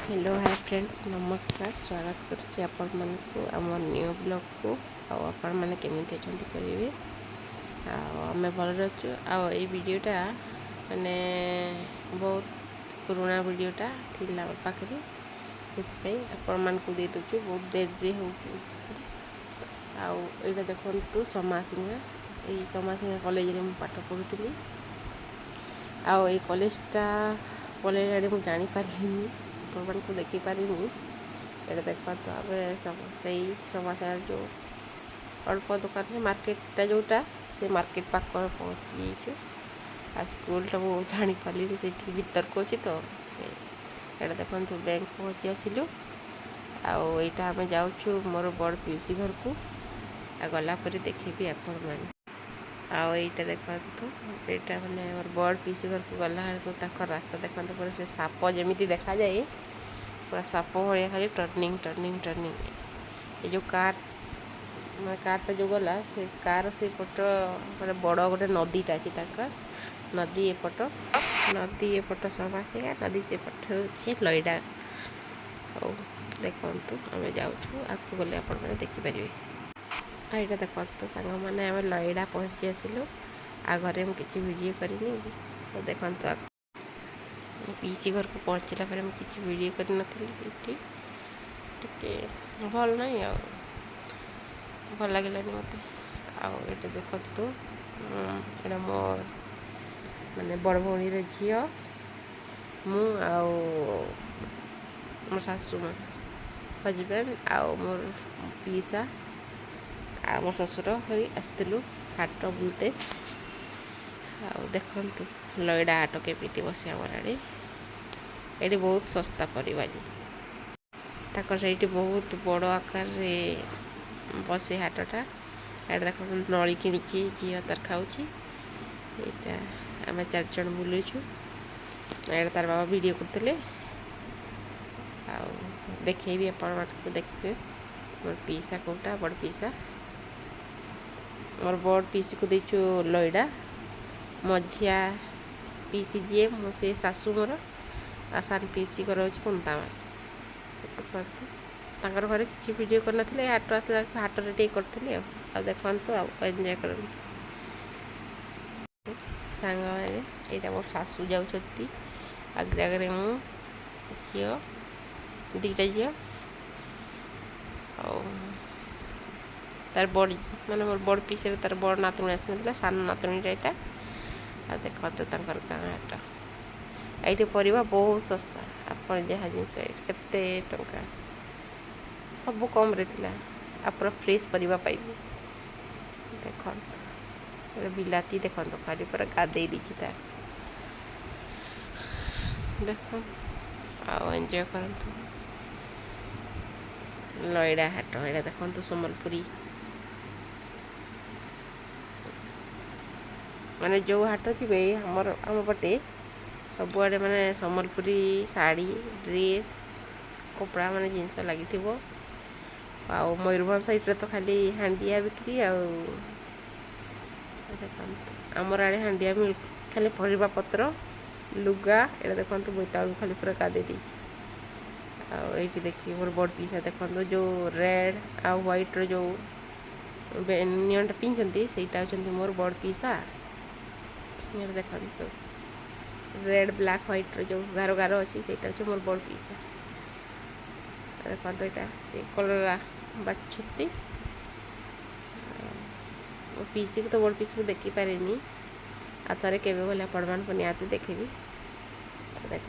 Hello hi friends नमस्कार स्वागत करुच्ची आपण मानक आम न्यू ब्लॉग को आपण मैंने केमी करेंगे आम भल अच्छु वीडियोटा मैंने बहुत पुराना वीडियोटा थी पाखे आपण मान को दे दूँ बहुत डेरी हो देखु समासिंगा ये समासिंगा कॉलेज में पाठ पढ़ुली आई कॉलेजटा कॉलेज आड़े मुझे जापारे अपन को देखिपारे ये देखा तो आम से समाचार जो अल्प दुकान है मार्केटा जोटा से मार्केट पाख पहुँची आ स्कूलटा वो जापारि से भीतर को अच्छी तो ये देखो बैंक पहुँची आसलु आईटा आम जाऊँ मोर बड़ पीसी घर को गलापर देखेबी आपण मैंने आईटा देखो यहाँ मैंने मोर बड़ पीसी घर को गला रास्ता देखो पूरा से साप जमी देखा जाए पूरा साप भाया खाली टर्निंग टर्निंग टर्निंग ये जो कार जो गला से कार से पट माने बड़ गोटे नदीटा अच्छी नदी एपट समासिंगा नदी से पट हो लईडा देखु आम जाऊँ आगे गले आप देखिपारे यहाँ देखो सांग मैंने आम लईडा पहुँची आसलु आगे मुझे किसी वीडियो करनी देखु पीसी घर को पहुँचला किसी वीडियो करी भल ना भल लगे मत आटे देखु यहाँ मो माने बड़ भौणी झी मु मो सासू माँ हजबैंड मोर पीसा आ मो ससुर आसलु हाट बुलते देखु लईडा हाट केमी बस आमर आड़े ये बहुत सस्ता परिवा से बहुत बड़ आकार बसे हाटटा ये देख नली कि झी तार खाऊँ यहाँ आम 4 जन बुलूचु ये तार बाबा वीडियो करते देखेबी आपण को देखिए मोर पीसा कोटा बड़ पीसा मोर बड़ पीसी को देचु लईडा मझिया पीसी जी मो से सासू मोर आ सान पीसी घर हूँ कुंतावर घरे किसी वीडियो करना हाट आसला हाटर टे करी देखु एंजय कर सांग मैंने मो सासू जाऊँगी आगे आगे मु झी 2टा झी तार बड़ माने मोर बड़ पीसे तार बड़ नातुणी आसना सान नातुणीटा यहाँ देखते गाँ हाट ये परिवा बहुत सस्ता आप जहाँ जिन केते टंका सब कम रे थिला पूरा फ्रेश परिवा पाइबे देखो बिलाती देखो खाली पूरा गाधे दी देख एंजॉय कर लईडा हाट यहाँ देखो सम्बलपुरी माने जो हाट जी आम पटे सबुआड़े माने सम्बलपुरी साड़ी ड्रेस कपड़ा माने जिनस लगी मयूरभंज साइड तो खाली हांडिया बिक्री आमर आड़े हांडिया मिल खाली परिबा पत्र लुगा ये देखो बोईतालू खाली पूरा गाधे ये देखिए मोर बड़ पीसा देखो जो रेड आ व्हाइट जो बेनियन पिंधती से मोर बड़ पीसा ये देखो रेड ब्लैक व्हाइट जो गार गार अच्छी से मोर बड़ पीसा देखो यहाँ से कलर बाछुती पीसी को तो बड़ पीसी को देखिपारे आ थे के गले आपण को निहाती देखेबी देख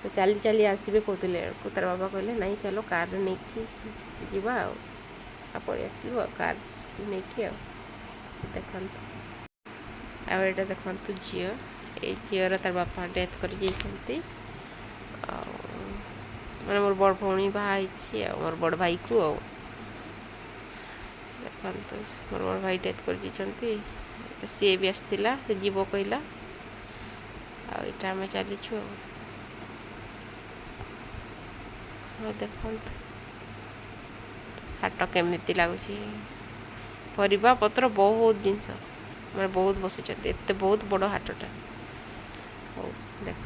तो चली चली आसबे कहते तार बाबा कहले नहीं चलो कार नहीं जीवा पलि आसलु कार नहीं देखु आटा देखु झी ये झीर तार बापा डेथ कर मैंने मोर बड़ भौणी बाई मोर बड़ भाई को देखो मोर बड़ भाई डेथ कर सी भी आसला से जीव कहला आईटा आम चलीचु देखु हाट केमी लगुच परिबा पत्र बहुत जिनस मैं बहुत बसी एत बहुत बड़ हाटटा देख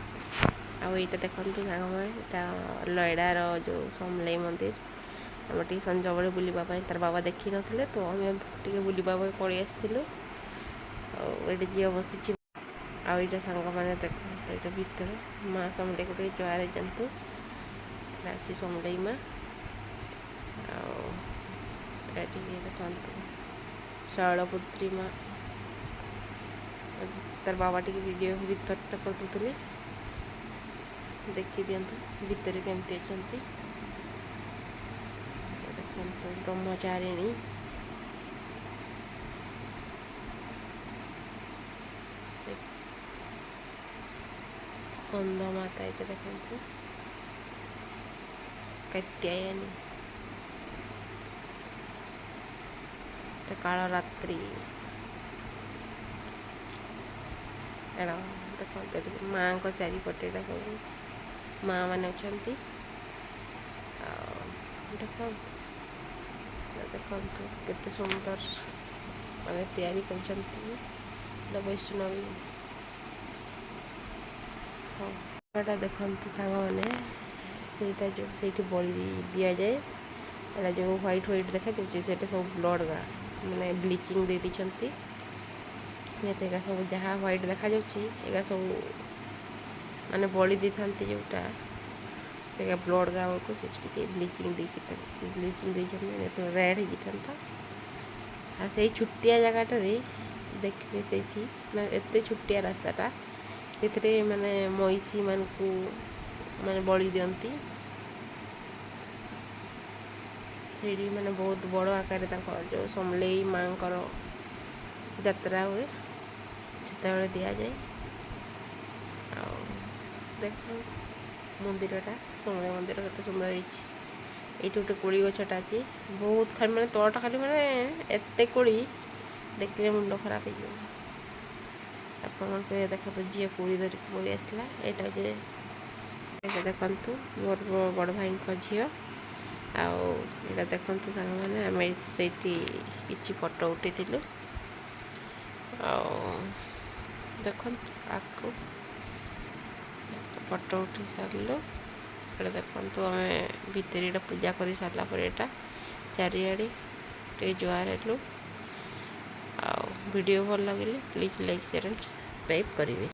ଆଉ ଏଇଟା ଦେଖନ୍ତୁ ସାଙ୍ଗମାନେ, ଏଇଟା ଲୟଡ଼ାର ଯେଉଁ ସମଲେଇ ମନ୍ଦିର। ଆମେ ଟିକେ ସଞ୍ଜବେଳେ ବୁଲିବା ପାଇଁ ତାର ବାବା ଦେଖିନଥିଲେ ତ ଆମେ ଟିକେ ବୁଲିବା ପାଇଁ ପଳେଇ ଆସିଥିଲୁ। ଆଉ ଏଇଠି ଝିଅ ବସିଛି। ଆଉ ଏଇଟା ସାଙ୍ଗମାନେ ଦେଖନ୍ତୁ, ଏଇଟା ଭିତରେ ମା ସମଲେଇକୁ ଟିକେ ଜୁହାର ହେଇଯାନ୍ତୁ। ଏଇଟା ହେଉଛି ସମଲେଇ ମା। ଆଉ ଏଇଟା ଟିକେ ଦେଖନ୍ତୁ ଶୈଳପୁତ୍ରୀ ମା। ତାର ବାବା ଟିକେ ଭିଡ଼ିଓ ଭିତରଟା କରିଦେଉଥିଲେ, ଦେଖିଦିଅନ୍ତୁ ଭିତରେ କେମିତି ଅଛନ୍ତି। ଦେଖନ୍ତୁ ବ୍ରହ୍ମଚାରିଣୀ, ସ୍କନ୍ଦ ମାତା, ଏଇଟା ଦେଖନ୍ତୁ କାତ୍ୟାୟନୀ, ଏଇଟା କାଳରାତ୍ରି। ଏଇଟା ଦେଖନ୍ତୁ ଏଠି ମାଆଙ୍କ ଚାରିପଟେ ଏଇଟା ସବୁ ମାଆ ମାନେ ଅଛନ୍ତି। ଆଉ ଦେଖନ୍ତୁ କେତେ ସୁନ୍ଦର ମାନେ ତିଆରି କରିଛନ୍ତି ବୈଷ୍ଣବୀ। ହଉ ଏଇଟା ଦେଖନ୍ତୁ ସାଙ୍ଗମାନେ, ସେଇଟା ଯେଉଁ ସେଇଠି ବଳି ଦିଆଯାଏ। ଏଇଟା ଯେଉଁ ହ୍ୱାଇଟ୍ ହ୍ୱାଇଟ୍ ଦେଖାଯାଉଛି ସେଇଟା ସବୁ ବ୍ଲଡ଼୍ ଗା ମାନେ ବ୍ଲିଚିଂ ଦେଇ ଦେଇଛନ୍ତି। ଏକା ସବୁ ଯାହା ହ୍ୱାଇଟ୍ ଦେଖାଯାଉଛି ଏଗା ସବୁ ମାନେ ବଳି ଦେଇଥାନ୍ତି ଯେଉଁଟା, ସେଇଟା ବ୍ଲଡ଼୍ ଗା ବେଳକୁ ସେଠି ଟିକେ ବ୍ଲିଚିଂ ଦେଇଛନ୍ତି, ରେଡ଼୍ ହେଇଯାଇଥାନ୍ତା। ଆଉ ସେଇ ଛୋଟିଆ ଜାଗାଟାରେ ଦେଖିବେ, ସେଇଠି ମାନେ ଏତେ ଛୋଟିଆ ରାସ୍ତାଟା, ସେଥିରେ ମାନେ ମଇଁଷିମାନଙ୍କୁ ମାନେ ବଳି ଦିଅନ୍ତି। ସେଇଠି ମାନେ ବହୁତ ବଡ଼ ଆକାରରେ ତାଙ୍କ ଯେଉଁ ସମଲେଇ ମାଆଙ୍କର ଯାତ୍ରା ହୁଏ ସେତେବେଳେ ଦିଆଯାଏ। ଆଉ ଦେଖନ୍ତୁ ମନ୍ଦିରଟା, ସମଲେଇ ମନ୍ଦିର କେତେ ସୁନ୍ଦର ହେଇଛି। ଏଇଠି ଗୋଟେ କୋଳି ଗଛଟା ଅଛି, ବହୁତ ଖାଲି ମାନେ ତଳଟା ଖାଲି ମାନେ ଏତେ କୋଳି ଦେଖିଲେ ମୁଣ୍ଡ ଖରାପ ହେଇଯିବ। ଆପଣମାନଙ୍କୁ ଦେଖନ୍ତୁ ଝିଅ କୋଳି ଧରିକି ପଳେଇ ଆସିଲା। ଏଇଟା ଦେଖନ୍ତୁ ମୋର ବଡ଼ ଭାଇଙ୍କ ଝିଅ। ଆଉ ଏଇଟା ଦେଖନ୍ତୁ ସାଙ୍ଗମାନେ, ଆମେ ସେଇଠି କିଛି ଫଟୋ ଉଠାଇଥିଲୁ। ଆଉ ଦେଖନ୍ତୁ ଆଗକୁ ଫଟୋ ଉଠାଇ ସାରିଲୁ। ଏଇଟା ଦେଖନ୍ତୁ ଆମେ ଭିତରେ ଏଇଟା ପୂଜା କରି ସାରିଲା ପରେ ଏଇଟା ଚାରିଆଡ଼େ ଟିକେ ଜୁହାର ହେଲୁ। ଆଉ ଭିଡ଼ିଓ ଭଲ ଲାଗିଲେ please like, share and subscribe କରିବେ।